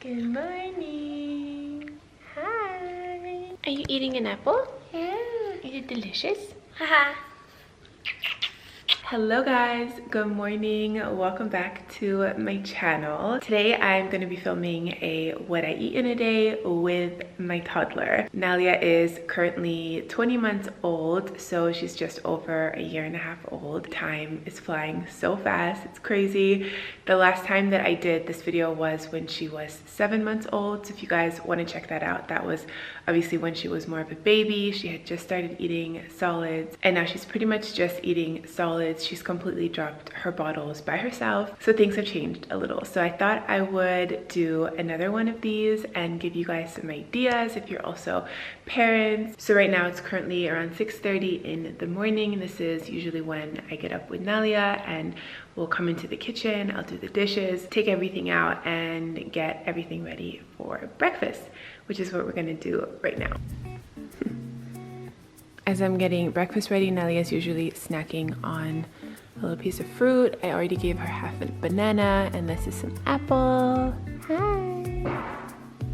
Good morning. Hi. Are you eating an apple? Yeah. Is it delicious? Haha. Hello guys, good morning. Welcome back to my channel. Today I'm going to be filming a what I eat in a day with my toddler. Nalia is currently 20 months old, so she's just over a year and a half old. Time is flying so fast, it's crazy. The last time that I did this video was when she was 7 months old, so if you guys want to check that out, that was obviously when she was more of a baby. She had just started eating solids, and now she's pretty much just eating solids. She's completely dropped her bottles by herself, so things have changed a little. So I thought I would do another one of these and give you guys some ideas if you're also parents. So right now it's currently around 6:30 in the morning. This is usually when I get up with Nalia, and we'll come into the kitchen. I'll do the dishes, take everything out, and get everything ready for breakfast, which is what we're gonna do right now. As I'm getting breakfast ready, Nalia is usually snacking on a little piece of fruit. I already gave her half a banana, and this is some apple. Hi.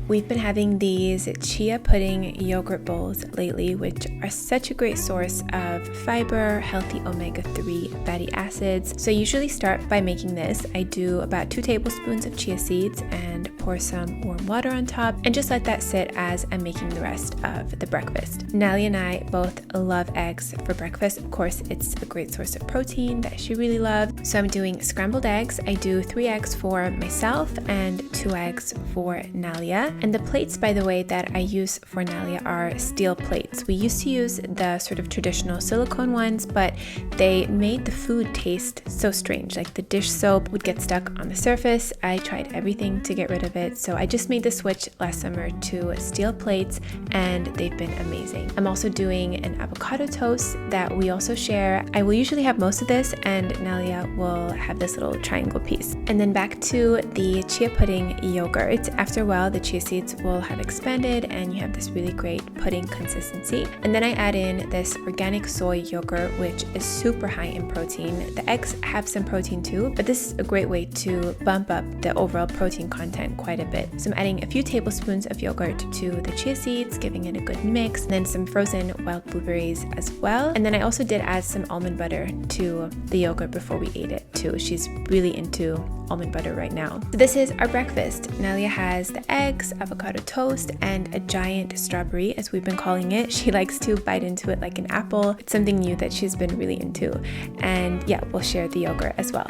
We've been having these chia pudding yogurt bowls lately, which are such a great source of fiber, healthy omega-3 fatty acids. So I usually start by making this. I do about 2 tablespoons of chia seeds and pour some warm water on top and just let that sit as I'm making the rest of the breakfast. Nalia and I both love eggs for breakfast. Of course, it's a great source of protein that she really loves. So I'm doing scrambled eggs. I do 3 eggs for myself and 2 eggs for Nalia. And the plates, by the way, that I use for Nalia are steel plates. We used to use the sort of traditional silicone ones, but they made the food taste so strange. Like the dish soap would get stuck on the surface. I tried everything to get rid of it, so I just made the switch last summer to steel plates, and they've been amazing. I'm also doing an avocado toast that we also share. I will usually have most of this, and Nalia will have this little triangle piece. And then back to the chia pudding yogurt. After a while, the chia seeds will have expanded and you have this really great pudding consistency. And then I add in this organic soy yogurt, which is super high in protein. The eggs have some protein too, but this is a great way to bump up the overall protein content quite a bit. So I'm adding a few tablespoons of yogurt to the chia seeds, giving it a good mix, and then some frozen wild blueberries as well. And then I also did add some almond butter to the yogurt before we ate it too. She's really into almond butter right now. So this is our breakfast. Nalia has the eggs, avocado toast, and a giant strawberry, as we've been calling it. She likes to bite into it like an apple. It's something new that she's been really into. And yeah, we'll share the yogurt as well.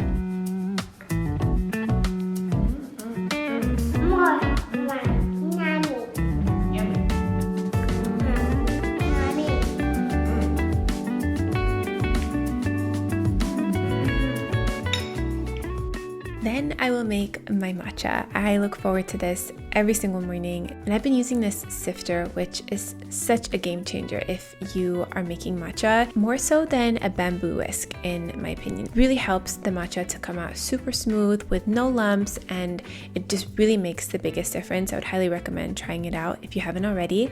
Then I will make my matcha. I look forward to this every single morning, and I've been using this sifter, which is such a game changer if you are making matcha, more so than a bamboo whisk in my opinion. It really helps the matcha to come out super smooth with no lumps, and it just really makes the biggest difference. I would highly recommend trying it out if you haven't already.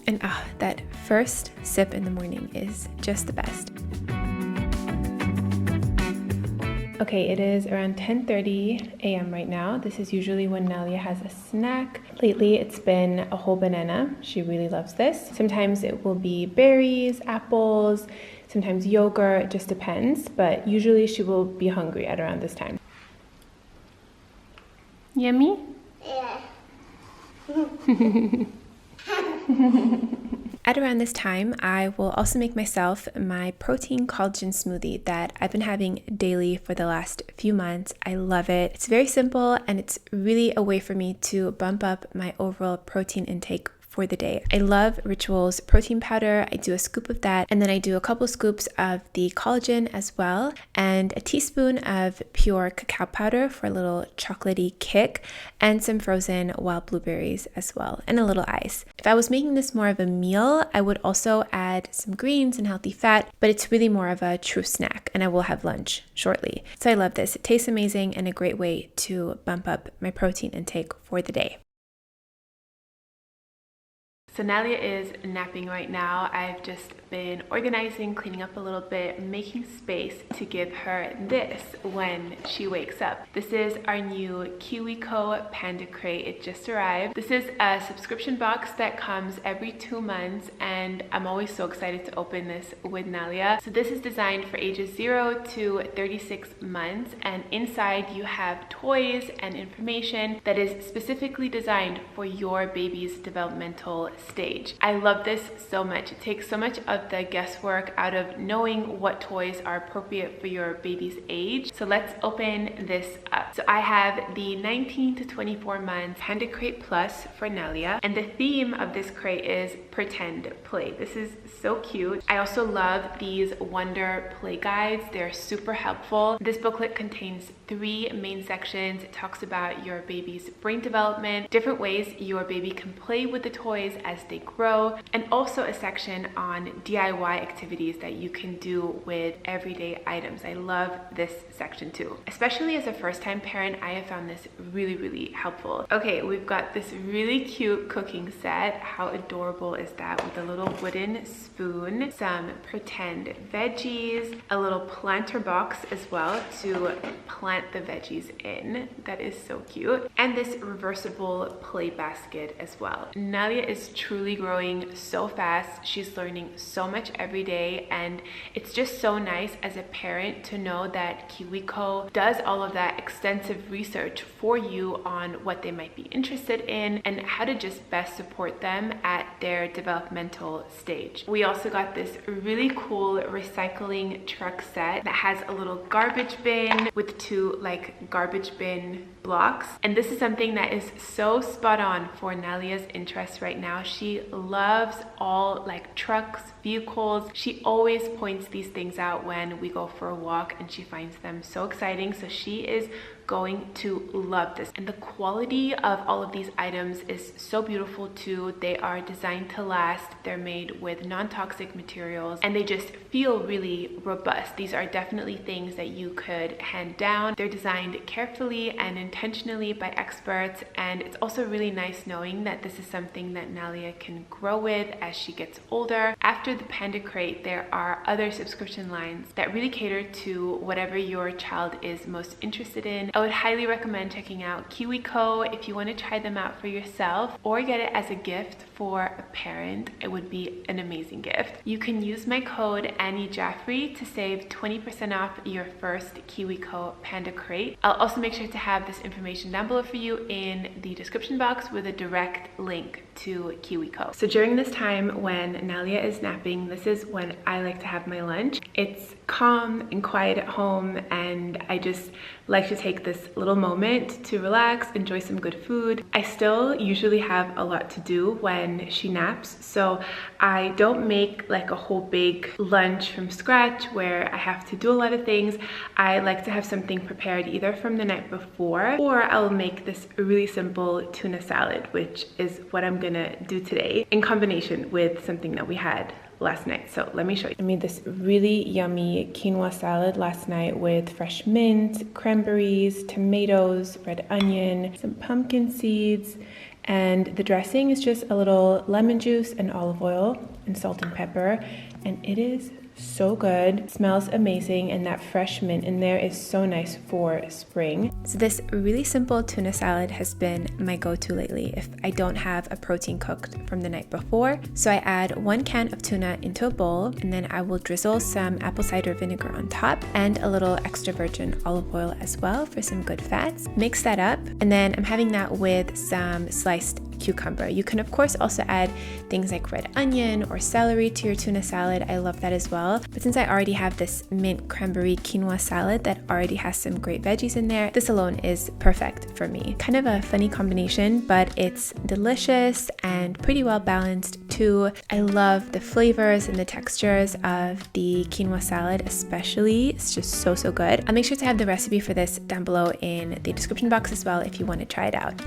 And that first sip in the morning is just the best. Okay, it is around 10:30 a.m. right now. This is usually when Nalia has a snack. Lately, it's been a whole banana. She really loves this. Sometimes it will be berries, apples, sometimes yogurt, it just depends. But usually she will be hungry at around this time. Yummy? Yeah. At around this time, I will also make myself my protein collagen smoothie that I've been having daily for the last few months. I love it. It's very simple, and it's really a way for me to bump up my overall protein intake for the day. I love Ritual's protein powder. I do a scoop of that, and then I do a couple scoops of the collagen as well, and a teaspoon of pure cacao powder for a little chocolatey kick, and some frozen wild blueberries as well, and a little ice. If I was making this more of a meal, I would also add some greens and healthy fat, but it's really more of a true snack, and I will have lunch shortly. So I love this. It tastes amazing and a great way to bump up my protein intake for the day. So Nalia is napping right now. I've just been organizing, cleaning up a little bit, making space to give her this when she wakes up. This is our new KiwiCo Panda Crate. It just arrived. This is a subscription box that comes every 2 months, and I'm always so excited to open this with Nalia. So this is designed for ages 0 to 36 months, and inside you have toys and information that is specifically designed for your baby's developmental stage. I love this so much. It takes so much of the guesswork out of knowing what toys are appropriate for your baby's age. So let's open this up. So I have the 19 to 24 months Panda Crate Plus for Nalia, and the theme of this crate is pretend play. This is so cute. I also love these Wonder play guides. They're super helpful. This booklet contains 3 main sections. It talks about your baby's brain development, different ways your baby can play with the toys as they grow, and also a section on DIY activities that you can do with everyday items. I love this section too. Especially as a first-time parent, I have found this really, really helpful. Okay, we've got this really cute cooking set. How adorable is that? With a little wooden spoon, some pretend veggies, a little planter box as well to plant the veggies in. That is so cute. And this reversible play basket as well. Nalia is truly growing so fast. She's learning so much every day, and it's just so nice as a parent to know that KiwiCo does all of that extensive research for you on what they might be interested in and how to just best support them at their developmental stage. We also got this really cool recycling truck set that has a little garbage bin with 2 like garbage bin blocks, and this is something that is so spot on for Nalia's interests right now. She loves all like trucks, vehicles. She always points these things out when we go for a walk, and she finds them so exciting. So she is going to love this, and the quality of all of these items is so beautiful too. They are designed to last. They're made with non-toxic materials, and they just feel really robust. These are definitely things that you could hand down. They're designed carefully and intentionally by experts, and it's also really nice knowing that this is something that Nalia can grow with as she gets older. After the Panda Crate, there are other subscription lines that really cater to whatever your child is most interested in. I would highly recommend checking out KiwiCo if you want to try them out for yourself or get it as a gift for a parent. It would be an amazing gift. You can use my code AnnieJaffrey to save 20% off your first KiwiCo Panda Crate. I'll also make sure to have this information down below for you in the description box with a direct link to KiwiCo. So during this time when Nalia is napping, this is when I like to have my lunch. It's calm and quiet at home, and I just like to take this little moment to relax, enjoy some good food. I still usually have a lot to do when she naps, so I don't make like a whole big lunch from scratch where I have to do a lot of things. I like to have something prepared either from the night before, or I'll make this really simple tuna salad, which is what I'm gonna do today in combination with something that we had last night. So let me show you. I made this really yummy quinoa salad last night with fresh mint, cranberries, tomatoes, red onion, some pumpkin seeds, and the dressing is just a little lemon juice and olive oil and salt and pepper, and it is so good. It smells amazing, and that fresh mint in there is so nice for spring. So this really simple tuna salad has been my go-to lately if I don't have a protein cooked from the night before. So I add 1 can of tuna into a bowl, and then I will drizzle some apple cider vinegar on top and a little extra virgin olive oil as well for some good fats. Mix that up, and then I'm having that with some sliced cucumber. You can of course also add things like red onion or celery to your tuna salad. I love that as well. But since I already have this mint cranberry quinoa salad that already has some great veggies in there, this alone is perfect for me. Kind of a funny combination, but it's delicious and pretty well balanced too. I love the flavors and the textures of the quinoa salad especially. It's just so good. I'll make sure to have the recipe for this down below in the description box as well if you want to try it out.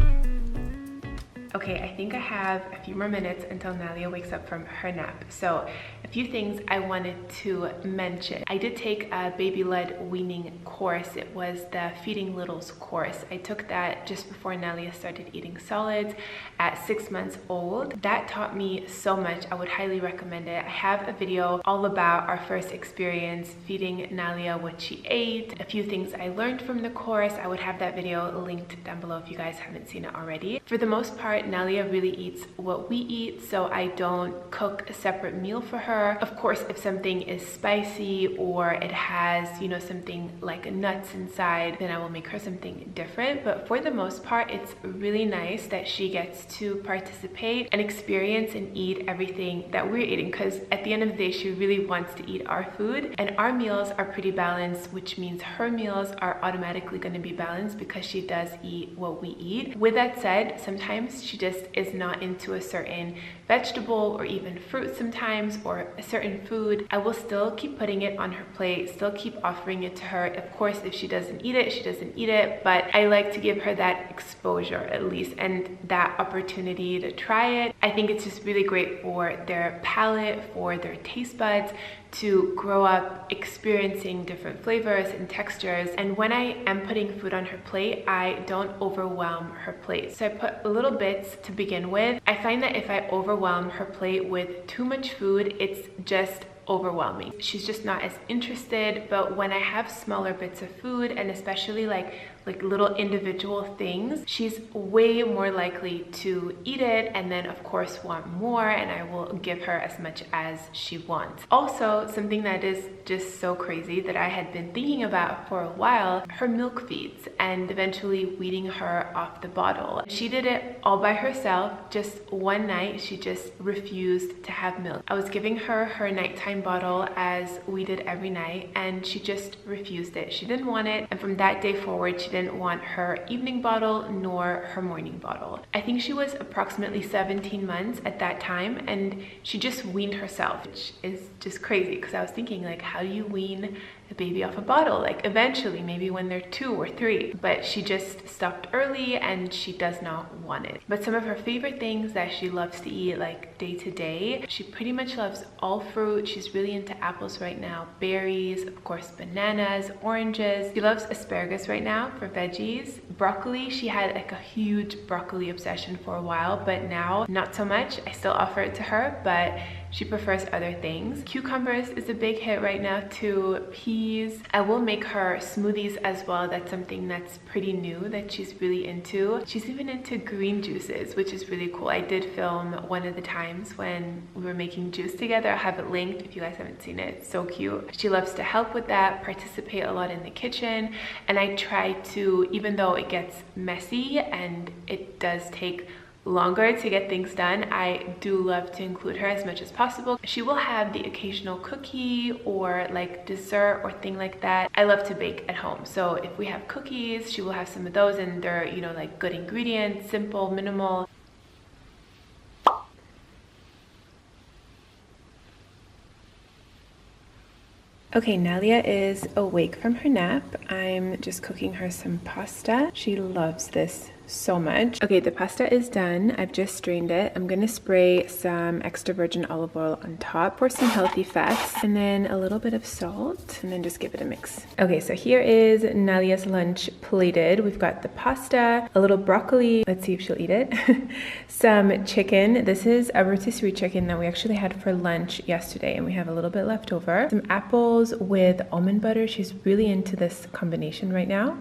Okay, Okay, I think I have a few more minutes until Nalia wakes up from her nap. So a few things I wanted to mention. I did take a baby-led weaning course. It was the Feeding Littles course. I took that just before Nalia started eating solids at 6 months old. That taught me so much. I would highly recommend it. I have a video all about our first experience feeding Nalia what she ate, a few things I learned from the course. I would have that video linked down below if you guys haven't seen it already. For the most part, Nalia really eats what we eat, so I don't cook a separate meal for her. Of course, if something is spicy or it has, you know, something like nuts inside, then I will make her something different. But for the most part, it's really nice that she gets to participate and experience and eat everything that we're eating, because at the end of the day, she really wants to eat our food, and our meals are pretty balanced, which means her meals are automatically going to be balanced because she does eat what we eat. With that said, sometimes she just is not into a certain vegetable or even fruit sometimes, or a certain food. I will still keep putting it on her plate, still keep offering it to her. Of course, if she doesn't eat it, she doesn't eat it, but I like to give her that exposure at least, and that opportunity to try it. I think it's just really great for their palate, for their taste buds, to grow up experiencing different flavors and textures. And when I am putting food on her plate, I don't overwhelm her plate. So I put little bits to begin with. I find that if I overwhelm her plate with too much food, it's just overwhelming. She's just not as interested. But when I have smaller bits of food, and especially like little individual things, she's way more likely to eat it and then of course want more, and I will give her as much as she wants. Also, something that is just so crazy that I had been thinking about for a while, her milk feeds, and eventually weaning her off the bottle. She did it all by herself. Just one night she just refused to have milk. I was giving her her nighttime bottle as we did every night, and she just refused it. She didn't want it, and from that day forward she didn't want her evening bottle nor her morning bottle. I think she was approximately 17 months at that time, and she just weaned herself, which is just crazy because I was thinking, like, how do you wean a baby off a bottle? Like, eventually, maybe when they're 2 or 3, but she just stopped early and she does not want it. But some of her favorite things that she loves to eat, like day to day, she pretty much loves all fruit. She's really into apples right now, berries, of course bananas, oranges. She loves asparagus right now for veggies. Broccoli, she had like a huge broccoli obsession for a while, but now not so much. I still offer it to her, but she prefers other things. Cucumbers is a big hit right now too. Peas. I will make her smoothies as well. That's something that's pretty new that she's really into. She's even into green juices, which is really cool. I did film one of the times when we were making juice together. I have it linked if you guys haven't seen it. It's so cute. She loves to help with that, participate a lot in the kitchen, and I try to, even though it gets messy and it does take longer to get things done, I do love to include her as much as possible. She will have the occasional cookie or like dessert or thing like that. I love to bake at home, so if we have cookies, she will have some of those, and they're, you know, like good ingredients, simple, minimal. Okay, Nalia is awake from her nap. I'm just cooking her some pasta. She loves this so much. Okay, the pasta is done. I've just strained it. I'm gonna spray some extra virgin olive oil on top for some healthy fats, and then a little bit of salt, and then just give it a mix. Okay, so here is Nalia's lunch plated. We've got the pasta, a little broccoli, let's see if she'll eat it, some chicken. This is a rotisserie chicken that we actually had for lunch yesterday, and we have a little bit left over. Some apples with almond butter. She's really into this combination right now.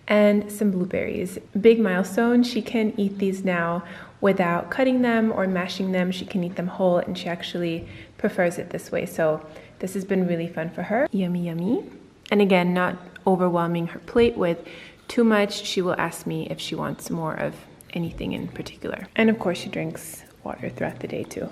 And some blueberries. Big milestone. She can eat these now without cutting them or mashing them. She can eat them whole, and she actually prefers it this way. So this has been really fun for her. Yummy, yummy. And again, not overwhelming her plate with too much. She will ask me if she wants more of anything in particular. And of course, she drinks water throughout the day too.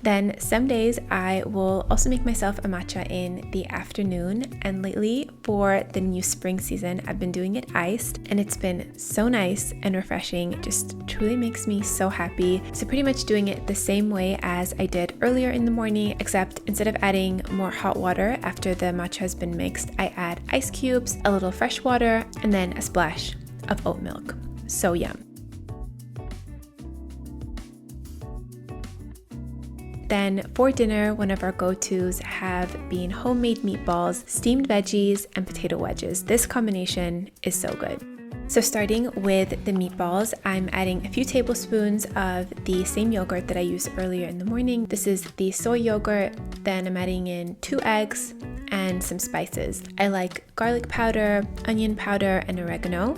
Then some days I will also make myself a matcha in the afternoon, and lately for the new spring season I've been doing it iced, and it's been so nice and refreshing. It just truly makes me so happy. So pretty much doing it the same way as I did earlier in the morning, except instead of adding more hot water after the matcha has been mixed, I add ice cubes, a little fresh water, and then a splash of oat milk. So yum. Then for dinner, one of our go-tos have been homemade meatballs, steamed veggies, and potato wedges. This combination is so good. So starting with the meatballs, I'm adding a few tablespoons of the same yogurt that I used earlier in the morning. This is the soy yogurt. Then I'm adding in 2 eggs and some spices. I like garlic powder, onion powder, and oregano.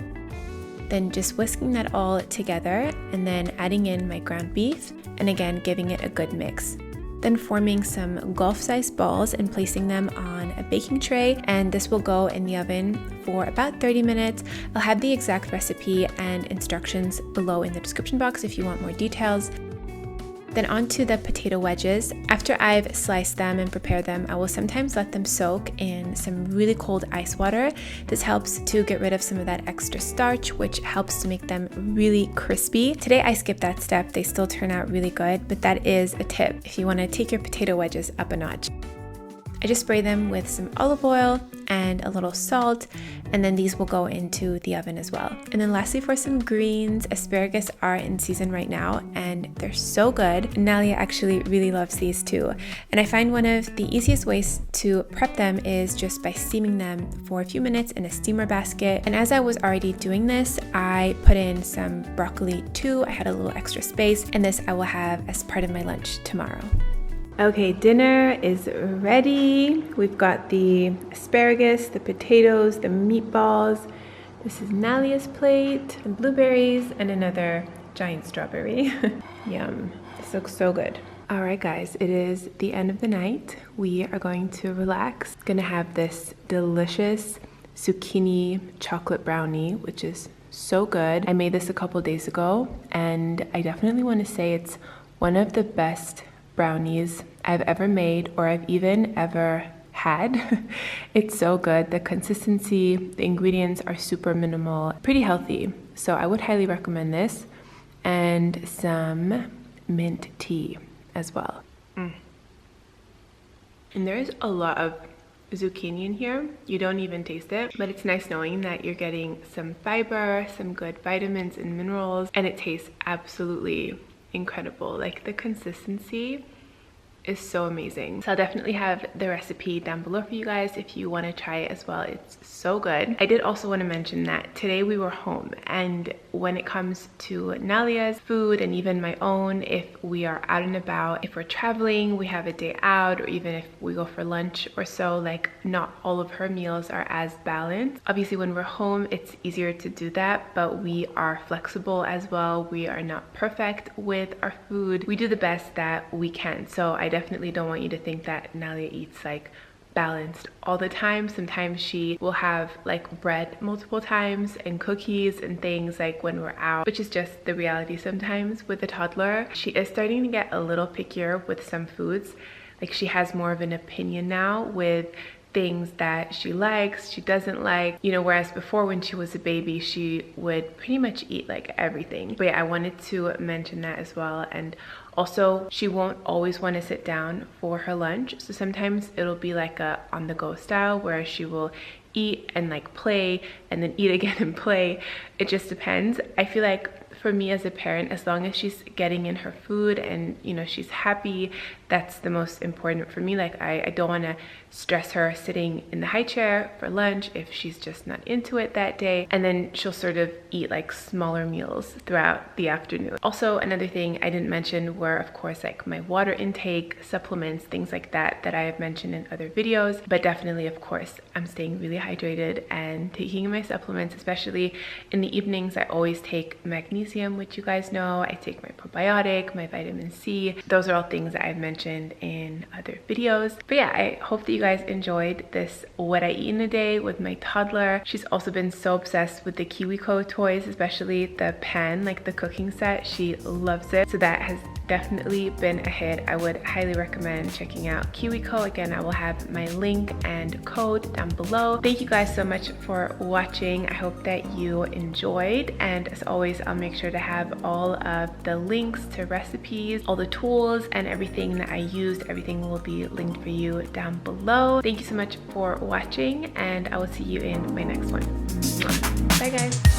Then just whisking that all together and then adding in my ground beef and again giving it a good mix. Then forming some golf-sized balls and placing them on a baking tray, and this will go in the oven for about 30 minutes. I'll have the exact recipe and instructions below in the description box if you want more details. Then onto the potato wedges. After I've sliced them and prepared them, I will sometimes let them soak in some really cold ice water. This helps to get rid of some of that extra starch, which helps to make them really crispy. Today I skipped that step. They still turn out really good, but that is a tip if you want to take your potato wedges up a notch. I just spray them with some olive oil and a little salt, and then these will go into the oven as well. And then lastly, for some greens, asparagus are in season right now and they're so good. Nalia actually really loves these too. And I find one of the easiest ways to prep them is just by steaming them for a few minutes in a steamer basket. And as I was already doing this, I put in some broccoli too. I had a little extra space, and this I will have as part of my lunch tomorrow. Okay, dinner is ready. We've got the asparagus, the potatoes, the meatballs. This is Nalia's plate, and blueberries, and another giant strawberry. Yum, this looks so good. All right, guys, it is the end of the night. We are going to relax. Gonna have this delicious zucchini chocolate brownie, which is so good. I made this a couple days ago, and I definitely want to say it's one of the best brownies I've ever made, or I've even ever had. It's so good. The consistency, the ingredients are super minimal, pretty healthy. So I would highly recommend this, and some mint tea as well. And there's a lot of zucchini in here. You don't even taste it, but it's nice knowing that you're getting some fiber, some good vitamins and minerals, and it tastes absolutely incredible. Like, the consistency is so amazing. So I'll definitely have the recipe down below for you guys if you want to try it as well. It's so good. I did also want to mention that today we were home, and when it comes to Nalia's food and even my own, if we are out and about, if we're traveling, we have a day out, or even if we go for lunch or so, like, not all of her meals are as balanced. Obviously when we're home it's easier to do that, but we are flexible as well. We are not perfect with our food. We do the best that we can. So I definitely don't want you to think that Nalia eats like balanced all the time. Sometimes she will have like bread multiple times and cookies and things like when we're out, which is just the reality sometimes with a toddler. She is starting to get a little pickier with some foods. Like, she has more of an opinion now with things that she likes, she doesn't like, you know, whereas before when she was a baby she would pretty much eat like everything. But yeah, I wanted to mention that as well. And also, she won't always want to sit down for her lunch, so sometimes it'll be like a on-the-go style where she will eat and like play and then eat again and play. It just depends. I feel like for me as a parent, as long as she's getting in her food and, you know, she's happy, that's the most important for me. Like, I don't want to stress her sitting in the high chair for lunch if she's just not into it that day, and then she'll sort of eat like smaller meals throughout the afternoon. Also, another thing I didn't mention were, of course, like my water intake, supplements, things like that I have mentioned in other videos. But definitely, of course, I'm staying really hydrated and taking my supplements, especially in the evenings. I always take magnesium, which you guys know. I take my probiotic, my vitamin C. Those are all things that I've mentioned in other videos. But yeah, I hope that you guys enjoyed this what I eat in a day with my toddler. She's also been so obsessed with the KiwiCo toys, especially the pan, like the cooking set. She loves it. So that has definitely been a hit. I would highly recommend checking out KiwiCo. Again, I will have my link and code down below. Thank you guys so much for watching. I hope that you enjoyed, and as always, I'll make sure to have all of the links to recipes, all the tools, and everything that I used. Everything will be linked for you down below. Thank you so much for watching, and I will see you in my next one. Bye guys.